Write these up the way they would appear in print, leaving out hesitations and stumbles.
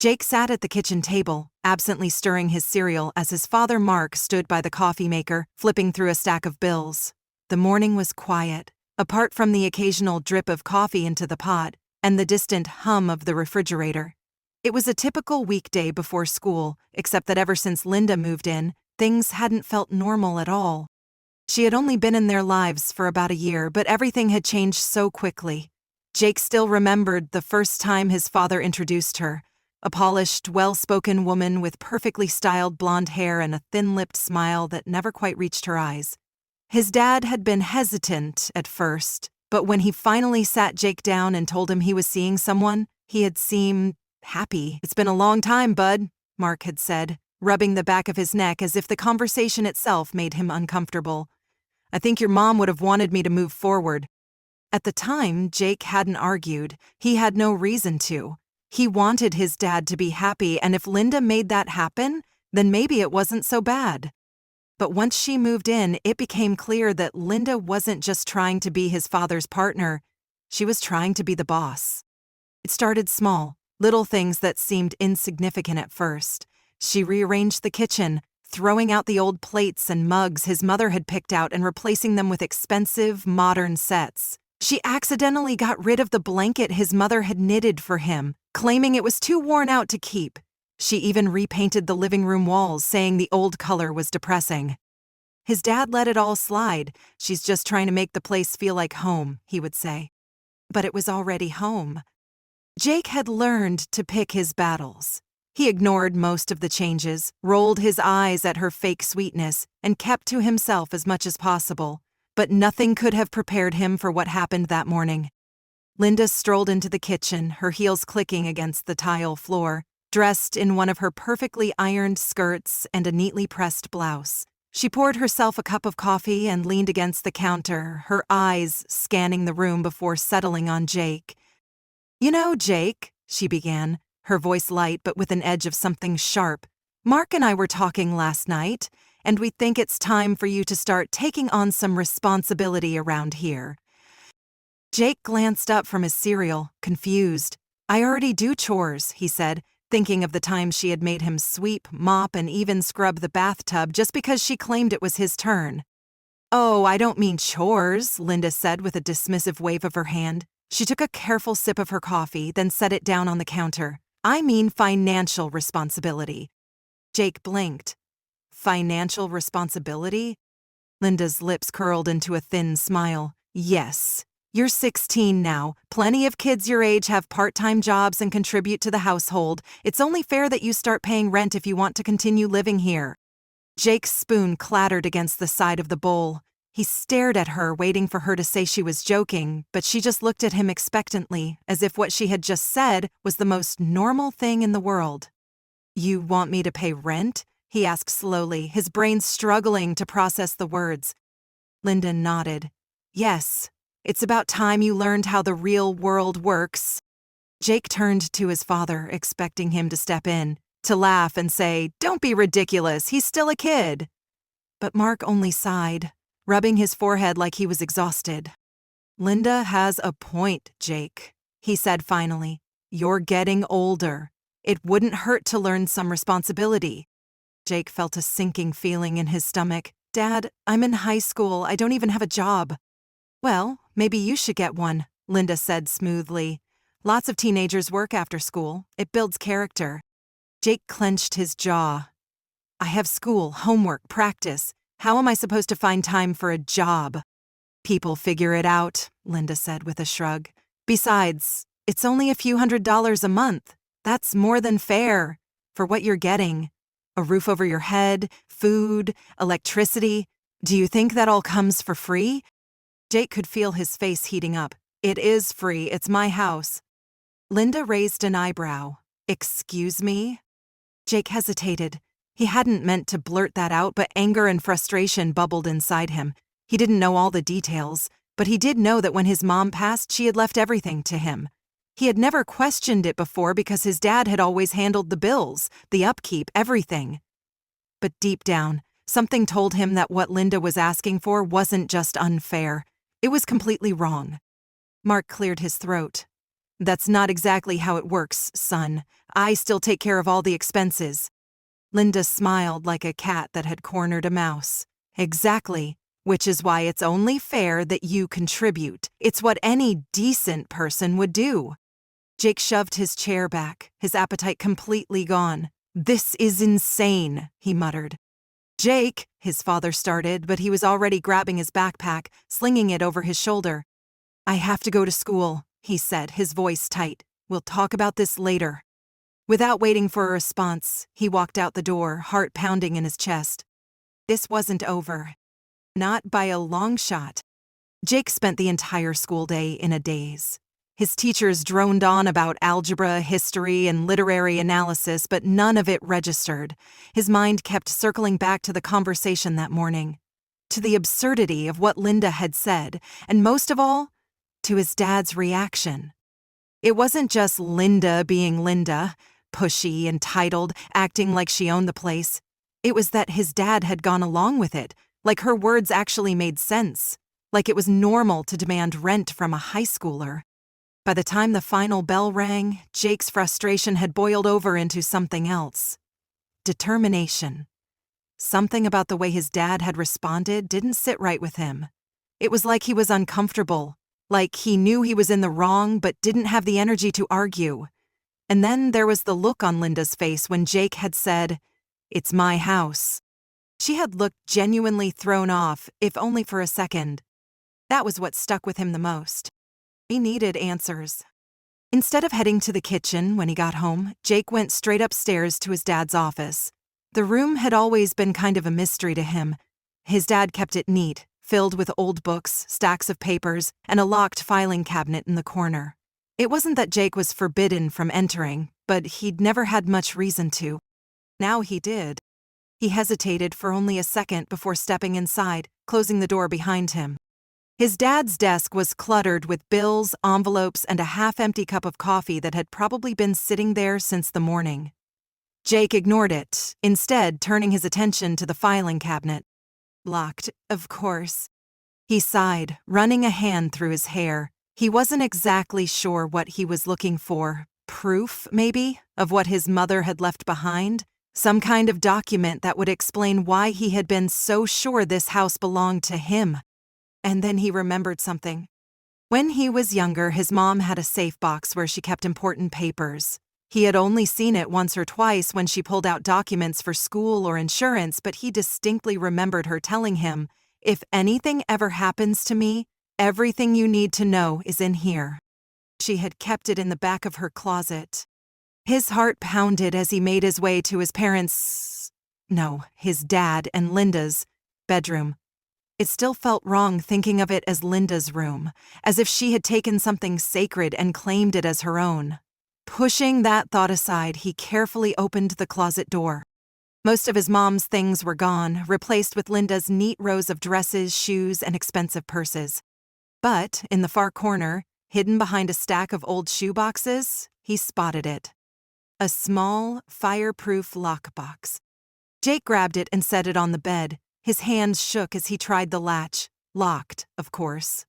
Jake sat at the kitchen table, absently stirring his cereal as his father Mark stood by the coffee maker, flipping through a stack of bills. The morning was quiet, apart from the occasional drip of coffee into the pot and the distant hum of the refrigerator. It was a typical weekday before school, except that ever since Linda moved in, things hadn't felt normal at all. She had only been in their lives for about a year, but everything had changed so quickly. Jake still remembered the first time his father introduced her, a polished, well-spoken woman with perfectly styled blonde hair and a thin-lipped smile that never quite reached her eyes. His dad had been hesitant at first, but when he finally sat Jake down and told him he was seeing someone, he had seemed happy. "It's been a long time, bud," Mark had said, rubbing the back of his neck as if the conversation itself made him uncomfortable. "I think your mom would have wanted me to move forward." At the time, Jake hadn't argued. He had no reason to. He wanted his dad to be happy, and if Linda made that happen, then maybe it wasn't so bad. But once she moved in, it became clear that Linda wasn't just trying to be his father's partner. She was trying to be the boss. It started small, little things that seemed insignificant at first. She rearranged the kitchen, throwing out the old plates and mugs his mother had picked out and replacing them with expensive, modern sets. She accidentally got rid of the blanket his mother had knitted for him, claiming it was too worn out to keep. She even repainted the living room walls, saying the old color was depressing. His dad let it all slide. "She's just trying to make the place feel like home," he would say. But it was already home. Jake had learned to pick his battles. He ignored most of the changes, rolled his eyes at her fake sweetness, and kept to himself as much as possible. But nothing could have prepared him for what happened that morning. Linda strolled into the kitchen, her heels clicking against the tile floor, dressed in one of her perfectly ironed skirts and a neatly pressed blouse. She poured herself a cup of coffee and leaned against the counter, her eyes scanning the room before settling on Jake. "You know, Jake," she began, her voice light but with an edge of something sharp, "Mark and I were talking last night, and we think it's time for you to start taking on some responsibility around here." Jake glanced up from his cereal, confused. "I already do chores," he said, thinking of the time she had made him sweep, mop, and even scrub the bathtub just because she claimed it was his turn. "Oh, I don't mean chores," Linda said with a dismissive wave of her hand. She took a careful sip of her coffee, then set it down on the counter. "I mean financial responsibility." Jake blinked. "Financial responsibility?" Linda's lips curled into a thin smile. "Yes. You're 16 now. Plenty of kids your age have part-time jobs and contribute to the household. It's only fair that you start paying rent if you want to continue living here." Jake's spoon clattered against the side of the bowl. He stared at her, waiting for her to say she was joking, but she just looked at him expectantly, as if what she had just said was the most normal thing in the world. "You want me to pay rent?" he asked slowly, his brain struggling to process the words. Linda nodded. "Yes. It's about time you learned how the real world works." Jake turned to his father, expecting him to step in, to laugh and say, "Don't be ridiculous, he's still a kid." But Mark only sighed, rubbing his forehead like he was exhausted. "Linda has a point, Jake," he said finally. "You're getting older. It wouldn't hurt to learn some responsibility." Jake felt a sinking feeling in his stomach. "Dad, I'm in high school. I don't even have a job." "Well, maybe you should get one," Linda said smoothly. "Lots of teenagers work after school. It builds character." Jake clenched his jaw. "I have school, homework, practice. How am I supposed to find time for a job?" "People figure it out," Linda said with a shrug. "Besides, it's only a few $100s a month. That's more than fair for what you're getting. A roof over your head, food, electricity. Do you think that all comes for free?" Jake could feel his face heating up. "It is free. It's my house." Linda raised an eyebrow. "Excuse me?" Jake hesitated. He hadn't meant to blurt that out, but anger and frustration bubbled inside him. He didn't know all the details, but he did know that when his mom passed, she had left everything to him. He had never questioned it before because his dad had always handled the bills, the upkeep, everything. But deep down, something told him that what Linda was asking for wasn't just unfair. It was completely wrong. Mark cleared his throat. "That's not exactly how it works, son. I still take care of all the expenses." Linda smiled like a cat that had cornered a mouse. "Exactly. Which is why it's only fair that you contribute. It's what any decent person would do." Jake shoved his chair back, his appetite completely gone. "This is insane," he muttered. "Jake," his father started, but he was already grabbing his backpack, slinging it over his shoulder. "I have to go to school," he said, his voice tight. "We'll talk about this later." Without waiting for a response, he walked out the door, heart pounding in his chest. This wasn't over. Not by a long shot. Jake spent the entire school day in a daze. His teachers droned on about algebra, history, and literary analysis, but none of it registered. His mind kept circling back to the conversation that morning, to the absurdity of what Linda had said, and most of all, to his dad's reaction. It wasn't just Linda being Linda, pushy, entitled, acting like she owned the place. It was that his dad had gone along with it, like her words actually made sense, like it was normal to demand rent from a high schooler. By the time the final bell rang, Jake's frustration had boiled over into something else. Determination. Something about the way his dad had responded didn't sit right with him. It was like he was uncomfortable, like he knew he was in the wrong but didn't have the energy to argue. And then there was the look on Linda's face when Jake had said, "It's my house." She had looked genuinely thrown off, if only for a second. That was what stuck with him the most. He needed answers. Instead of heading to the kitchen when he got home, Jake went straight upstairs to his dad's office. The room had always been kind of a mystery to him. His dad kept it neat, filled with old books, stacks of papers, and a locked filing cabinet in the corner. It wasn't that Jake was forbidden from entering, but he'd never had much reason to. Now he did. He hesitated for only a second before stepping inside, closing the door behind him. His dad's desk was cluttered with bills, envelopes, and a half-empty cup of coffee that had probably been sitting there since the morning. Jake ignored it, instead turning his attention to the filing cabinet. Locked, of course. He sighed, running a hand through his hair. He wasn't exactly sure what he was looking for. Proof, maybe, of what his mother had left behind? Some kind of document that would explain why he had been so sure this house belonged to him. And then he remembered something. When he was younger, his mom had a safe box where she kept important papers. He had only seen it once or twice when she pulled out documents for school or insurance, but he distinctly remembered her telling him, "If anything ever happens to me, everything you need to know is in here." She had kept it in the back of her closet. His heart pounded as he made his way to his his dad and Linda's bedroom. It still felt wrong thinking of it as Linda's room, as if she had taken something sacred and claimed it as her own. Pushing that thought aside, he carefully opened the closet door. Most of his mom's things were gone, replaced with Linda's neat rows of dresses, shoes, and expensive purses. But in the far corner, hidden behind a stack of old shoe boxes, he spotted it. A small, fireproof lockbox. Jake grabbed it and set it on the bed. His hands shook as he tried the latch. Locked, of course.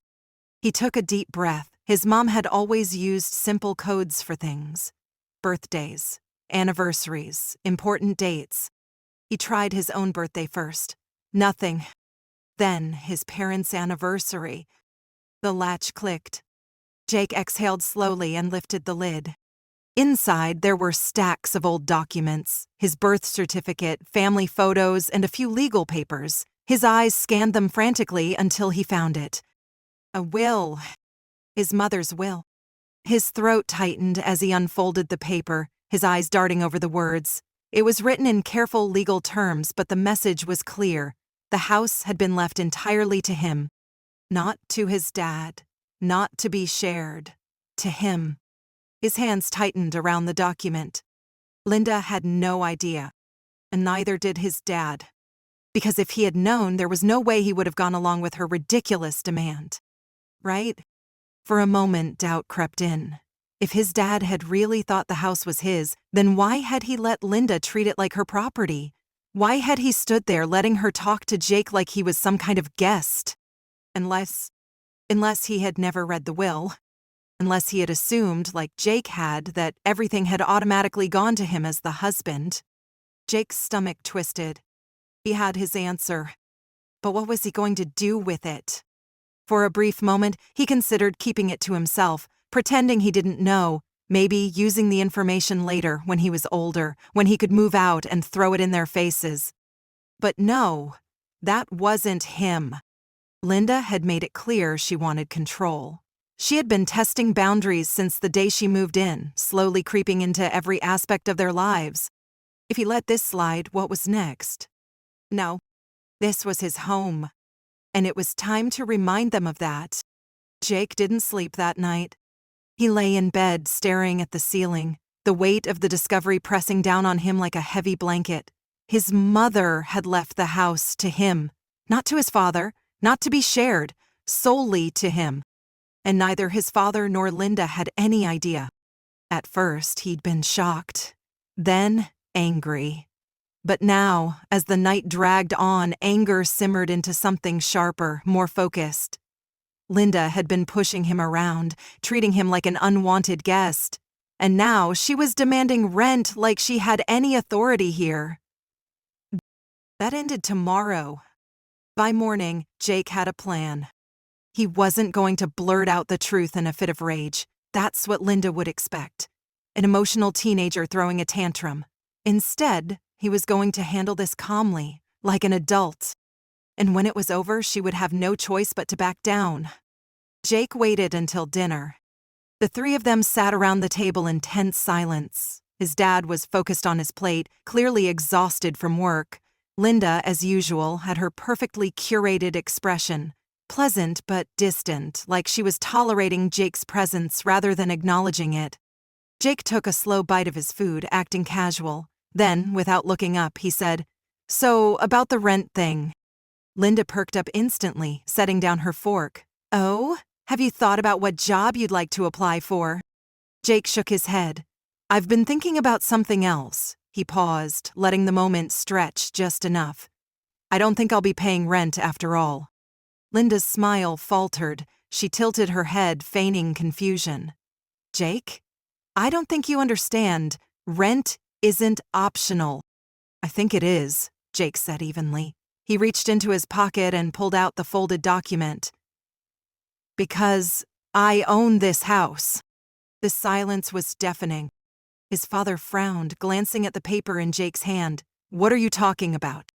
He took a deep breath. His mom had always used simple codes for things. Birthdays, anniversaries, important dates. He tried his own birthday first. Nothing. Then his parents' anniversary. The latch clicked. Jake exhaled slowly and lifted the lid. Inside, there were stacks of old documents, his birth certificate, family photos, and a few legal papers. His eyes scanned them frantically until he found it. A will. His mother's will. His throat tightened as he unfolded the paper, his eyes darting over the words. It was written in careful legal terms, but the message was clear. The house had been left entirely to him. Not to his dad. Not to be shared. To him. His hands tightened around the document. Linda had no idea, and neither did his dad. Because if he had known, there was no way he would have gone along with her ridiculous demand. Right? For a moment, doubt crept in. If his dad had really thought the house was his, then why had he let Linda treat it like her property? Why had he stood there letting her talk to Jake like he was some kind of guest? Unless he had never read the will. unless he had assumed, like Jake had, that everything had automatically gone to him as the husband. Jake's stomach twisted. He had his answer. But what was he going to do with it? For a brief moment, he considered keeping it to himself, pretending he didn't know, maybe using the information later when he was older, when he could move out and throw it in their faces. But no, that wasn't him. Linda had made it clear she wanted control. She had been testing boundaries since the day she moved in, slowly creeping into every aspect of their lives. If he let this slide, what was next? No, this was his home. And it was time to remind them of that. Jake didn't sleep that night. He lay in bed staring at the ceiling, the weight of the discovery pressing down on him like a heavy blanket. His mother had left the house to him, not to his father, not to be shared, solely to him. And neither his father nor Linda had any idea. At first, he'd been shocked, then angry. But now, as the night dragged on, anger simmered into something sharper, more focused. Linda had been pushing him around, treating him like an unwanted guest. And now she was demanding rent like she had any authority here. That ended tomorrow. By morning, Jake had a plan. He wasn't going to blurt out the truth in a fit of rage. That's what Linda would expect. An emotional teenager throwing a tantrum. Instead, he was going to handle this calmly, like an adult. And when it was over, she would have no choice but to back down. Jake waited until dinner. The three of them sat around the table in tense silence. His dad was focused on his plate, clearly exhausted from work. Linda, as usual, had her perfectly curated expression, pleasant but distant, like she was tolerating Jake's presence rather than acknowledging it. Jake took a slow bite of his food, acting casual. Then, without looking up, he said, "So, about the rent thing." Linda perked up instantly, setting down her fork. "Oh? Have you thought about what job you'd like to apply for?" Jake shook his head. "I've been thinking about something else." He paused, letting the moment stretch just enough. "I don't think I'll be paying rent after all." Linda's smile faltered. She tilted her head, feigning confusion. "Jake? I don't think you understand. Rent isn't optional." "I think it is," Jake said evenly. He reached into his pocket and pulled out the folded document. "Because I own this house." The silence was deafening. His father frowned, glancing at the paper in Jake's hand. "What are you talking about?"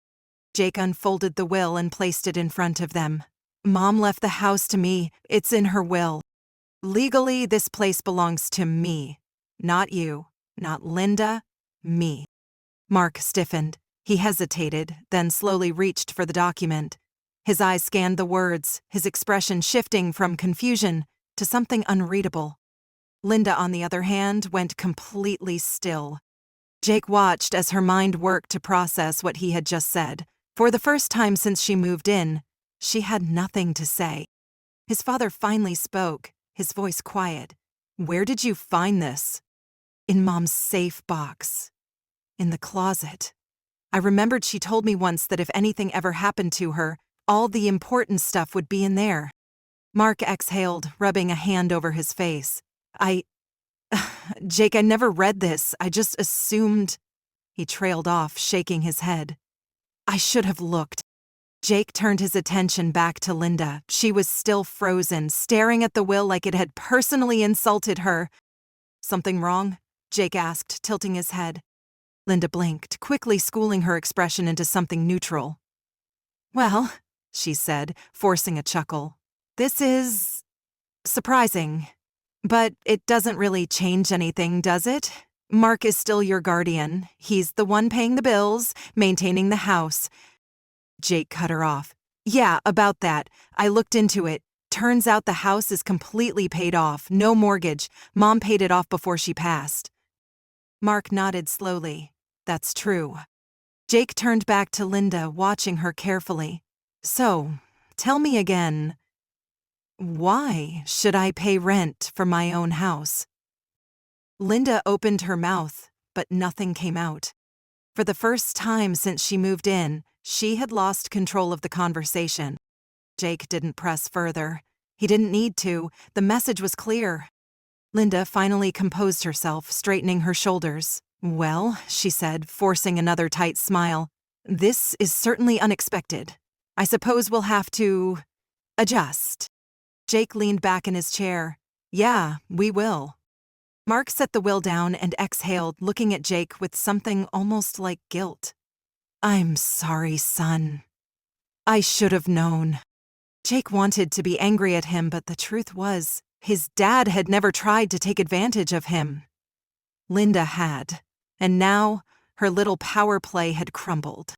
Jake unfolded the will and placed it in front of them. "Mom left the house to me. It's in her will. Legally, this place belongs to me. Not you, not Linda, me." Mark stiffened. He hesitated, then slowly reached for the document. His eyes scanned the words, his expression shifting from confusion to something unreadable. Linda, on the other hand, went completely still. Jake watched as her mind worked to process what he had just said. For the first time since she moved in, she had nothing to say. His father finally spoke, his voice quiet. "Where did you find this?" "In Mom's safe box. In the closet. I remembered she told me once that if anything ever happened to her, all the important stuff would be in there." Mark exhaled, rubbing a hand over his face. Jake, I never read this. I just assumed." He trailed off, shaking his head. "I should have looked." Jake turned his attention back to Linda. She was still frozen, staring at the will like it had personally insulted her. "Something wrong?" Jake asked, tilting his head. Linda blinked, quickly schooling her expression into something neutral. "Well," she said, forcing a chuckle, "this is surprising. But it doesn't really change anything, does it? Mark is still your guardian. He's the one paying the bills, maintaining the house." Jake cut her off. "Yeah, about that. I looked into it. Turns out the house is completely paid off, no mortgage. Mom paid it off before she passed." Mark nodded slowly. "That's true." Jake turned back to Linda, watching her carefully. "So, tell me again, why should I pay rent for my own house?" Linda opened her mouth, but nothing came out. For the first time since she moved in, she had lost control of the conversation. Jake didn't press further. He didn't need to. The message was clear. Linda finally composed herself, straightening her shoulders. "Well," she said, forcing another tight smile, "this is certainly unexpected. I suppose we'll have to adjust." Jake leaned back in his chair. "Yeah, we will." Mark set the will down and exhaled, looking at Jake with something almost like guilt. "I'm sorry, son. I should have known." Jake wanted to be angry at him, but the truth was, his dad had never tried to take advantage of him. Linda had, and now her little power play had crumbled.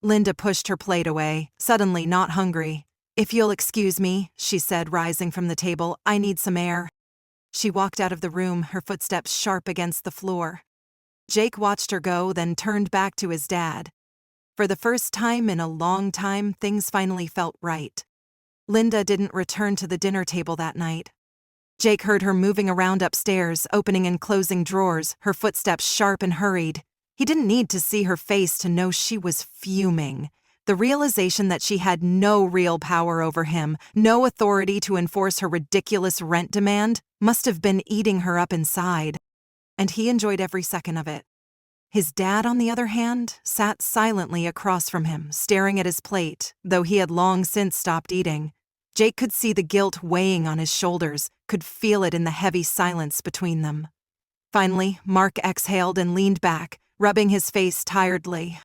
Linda pushed her plate away, suddenly not hungry. "If you'll excuse me," she said, rising from the table, "I need some air." She walked out of the room, her footsteps sharp against the floor. Jake watched her go, then turned back to his dad. For the first time in a long time, things finally felt right. Linda didn't return to the dinner table that night. Jake heard her moving around upstairs, opening and closing drawers, her footsteps sharp and hurried. He didn't need to see her face to know she was fuming. The realization that she had no real power over him, no authority to enforce her ridiculous rent demand, must have been eating her up inside. And he enjoyed every second of it. His dad, on the other hand, sat silently across from him, staring at his plate, though he had long since stopped eating. Jake could see the guilt weighing on his shoulders, could feel it in the heavy silence between them. Finally, Mark exhaled and leaned back, rubbing his face tiredly.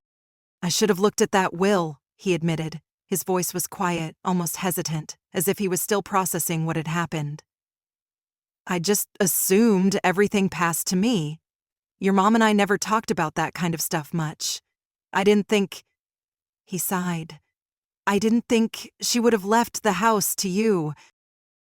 "I should have looked at that will," he admitted. His voice was quiet, almost hesitant, as if he was still processing what had happened. "I just assumed everything passed to me. Your mom and I never talked about that kind of stuff much. I didn't think—" He sighed. "I didn't think she would have left the house to you."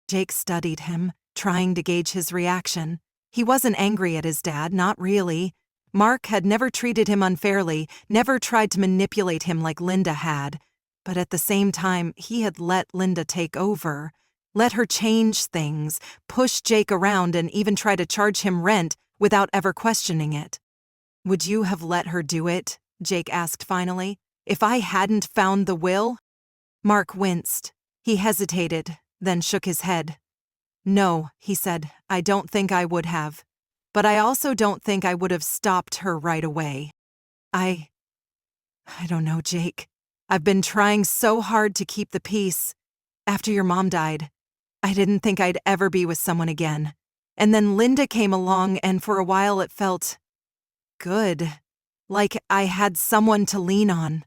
Jake studied him, trying to gauge his reaction. He wasn't angry at his dad, not really. Mark had never treated him unfairly, never tried to manipulate him like Linda had. But at the same time, he had let Linda take over, let her change things, push Jake around and even try to charge him rent without ever questioning it. "Would you have let her do it?" Jake asked finally. "If I hadn't found the will?" Mark winced. He hesitated, then shook his head. "No," he said, "I don't think I would have. But I also don't think I would have stopped her right away. I don't know, Jake. I've been trying so hard to keep the peace. After your mom died, I didn't think I'd ever be with someone again. And then Linda came along, and for a while it felt good. Like I had someone to lean on."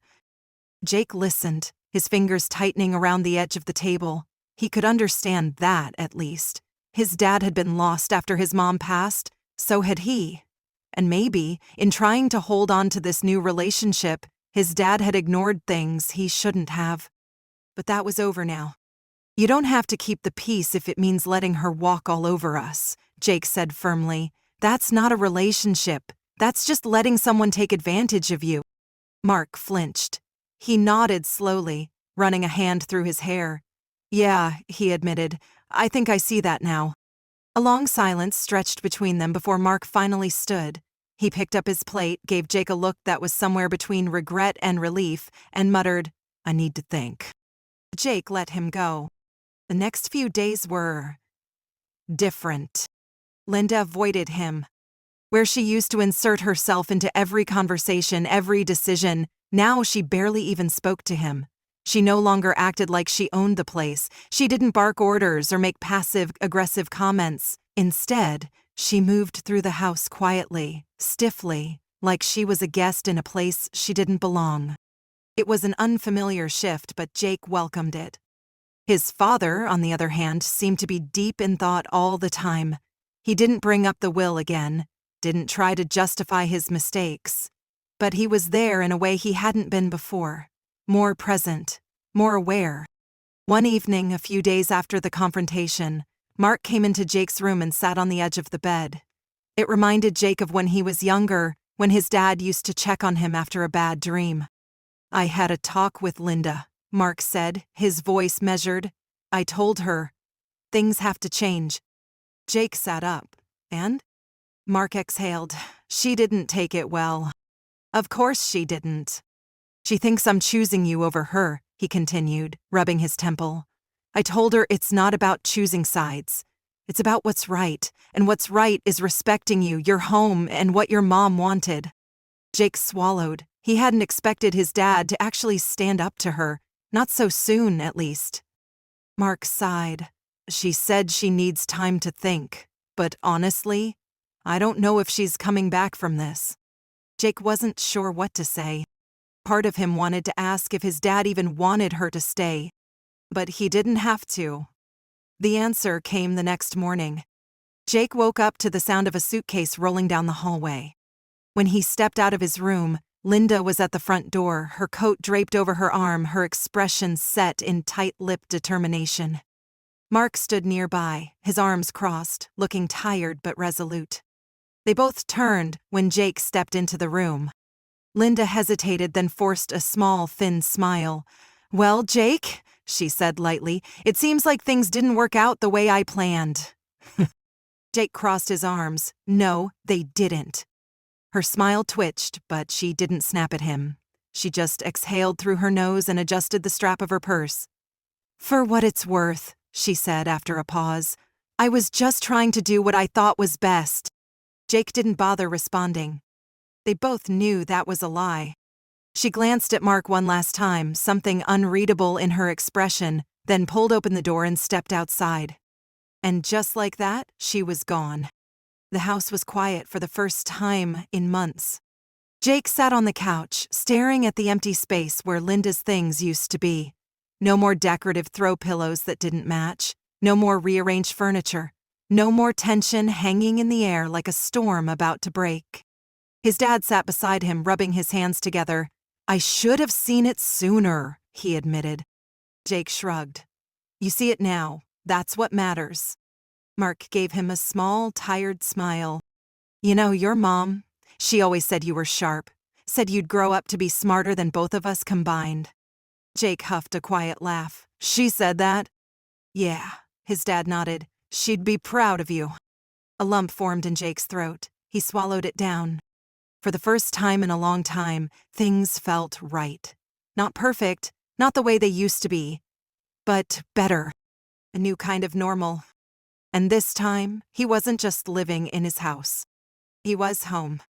Jake listened, his fingers tightening around the edge of the table. He could understand that, at least. His dad had been lost after his mom passed, so had he. And maybe, in trying to hold on to this new relationship, his dad had ignored things he shouldn't have. But that was over now. "You don't have to keep the peace if it means letting her walk all over us," Jake said firmly. "That's not a relationship. That's just letting someone take advantage of you." Mark flinched. He nodded slowly, running a hand through his hair. "Yeah," he admitted, "I think I see that now." A long silence stretched between them before Mark finally stood. He picked up his plate, gave Jake a look that was somewhere between regret and relief, and muttered, "I need to think." Jake let him go. The next few days were different. Linda avoided him. Where she used to insert herself into every conversation, every decision, now she barely even spoke to him. She no longer acted like she owned the place. She didn't bark orders or make passive-aggressive comments. Instead, she moved through the house quietly, stiffly, like she was a guest in a place she didn't belong. It was an unfamiliar shift, but Jake welcomed it. His father, on the other hand, seemed to be deep in thought all the time. He didn't bring up the will again, didn't try to justify his mistakes. But he was there in a way he hadn't been before. More present, more aware. One evening, a few days after the confrontation, Mark came into Jake's room and sat on the edge of the bed. It reminded Jake of when he was younger, when his dad used to check on him after a bad dream. "I had a talk with Linda," Mark said, his voice measured. "I told her, things have to change." Jake sat up. "And?" Mark exhaled. "She didn't take it well." "Of course she didn't." "She thinks I'm choosing you over her," he continued, rubbing his temple. "I told her it's not about choosing sides. It's about what's right, and what's right is respecting you, your home, and what your mom wanted. Jake swallowed. He hadn't expected his dad to actually stand up to her. Not so soon, at least. Mark sighed. She said she needs time to think, but honestly, I don't know if she's coming back from this. Jake wasn't sure what to say. Part of him wanted to ask if his dad even wanted her to stay, but he didn't have to. The answer came the next morning. Jake woke up to the sound of a suitcase rolling down the hallway. When he stepped out of his room, Linda was at the front door, her coat draped over her arm, her expression set in tight-lipped determination. Mark stood nearby, his arms crossed, looking tired but resolute. They both turned when Jake stepped into the room. Linda hesitated, then forced a small, thin smile. "Well, Jake," she said lightly, "it seems like things didn't work out the way I planned." Jake crossed his arms. No, they didn't. Her smile twitched, but she didn't snap at him. She just exhaled through her nose and adjusted the strap of her purse. "For what it's worth," she said after a pause, "I was just trying to do what I thought was best." Jake didn't bother responding. They both knew that was a lie. She glanced at Mark one last time, something unreadable in her expression, then pulled open the door and stepped outside. And just like that, she was gone. The house was quiet for the first time in months. Jake sat on the couch, staring at the empty space where Linda's things used to be. No more decorative throw pillows that didn't match. No more rearranged furniture. No more tension hanging in the air like a storm about to break. His dad sat beside him, rubbing his hands together. "I should have seen it sooner," he admitted. Jake shrugged. "You see it now. That's what matters." Mark gave him a small, tired smile. "You know, your mom, she always said you were sharp. Said you'd grow up to be smarter than both of us combined." Jake huffed a quiet laugh. "She said that?" "Yeah," his dad nodded. "She'd be proud of you." A lump formed in Jake's throat. He swallowed it down. For the first time in a long time, things felt right. Not perfect, not the way they used to be, but better. A new kind of normal. And this time, he wasn't just living in his house. He was home.